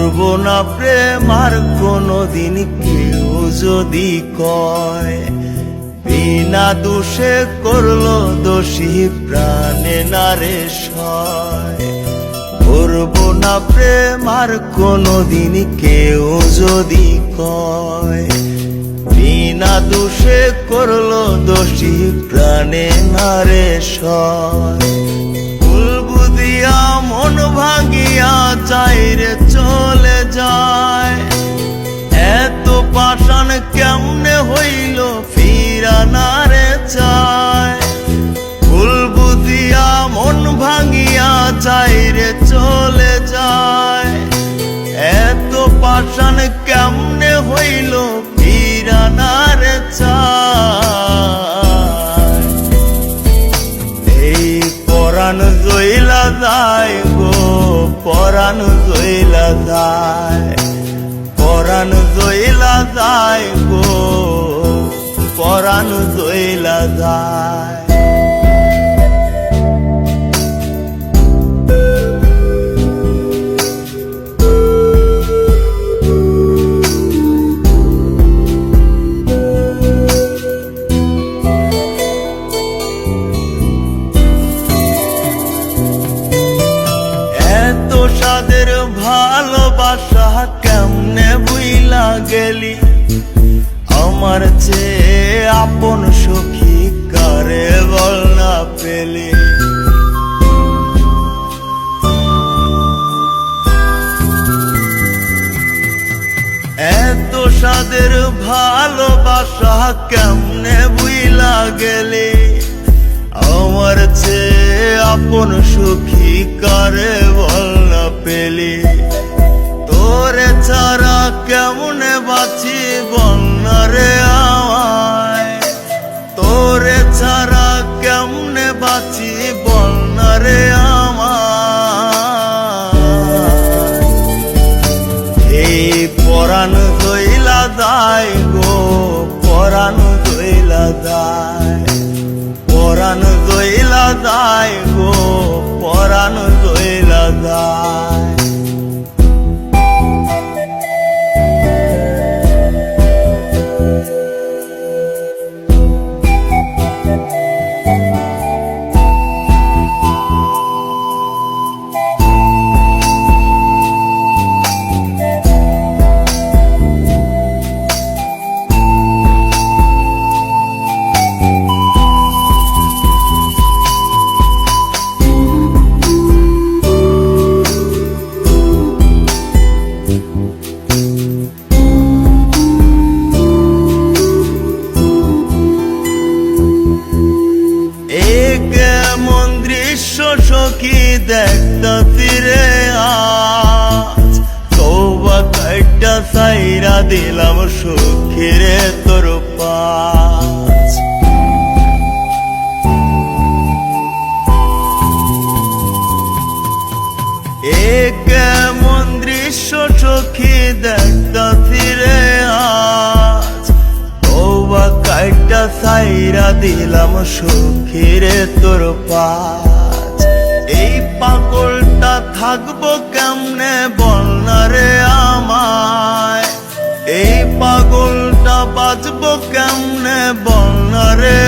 করব না প্রেম আর কোনদিন কেউ যদি কয়, বিনা দোষে করলো দোষী প্রাণে নারে সয়। করব না প্রেম আর কোনদিন কেউ যদি কয়, বিনা দোষে করলো দোষী প্রাণে নারে সয়। ভুল বুঝিয়া মন ভাঙিয়া চাইরে চলে যায়, এত পাষাণ কেমনে হইল ফিরা নারে চায়। ভুল বুঝিয়া মন ভাঙিয়া চাইরে চলে যায়, এত পাষাণ কেমনে হইল ফিরা নারে চায়। এই পরাণ জইলা যায় গো, পরাণ জইলা যায়, পরাণ জইলা যায় গো, পরাণ জইলা যায়। এত সাদের ভালোবাসা কেমনে বুইলা গেলি, আমার চেয়ে আপন সখী কারে বল না পেলি। এত সাদের ভালোবাসা কেমনে বুইলা গেলি, আমার চেয়ে আপন সখী কারে বল না পেলি। তোরে ছাড়া কেমনে বাঁচি বল না রে আমায়, তোরে ছাড়া কেমনে বাঁচি বল না রে আমায়। এই পরাণ জইলা যায় গো, পরাণ জইলা যায়, পরাণ জইলা যায় গো, পরাণ জইলা যায়। কেমন দৃশ্য সখী দেখতাছি রে আজ, তওবা কাইটা সাইরা দিলাম সখী রে তোর পাশ। কেমন দৃশ্য সখী দেখতাছি রে আজ, তওবা কাইটা সাইরা দিলাম সখী রে তোর পাশ। এই পাগলটা থাকবো কেমনে বল না রে আমায়, এই পাগলটা বাঁচবো কেমনে বল না রে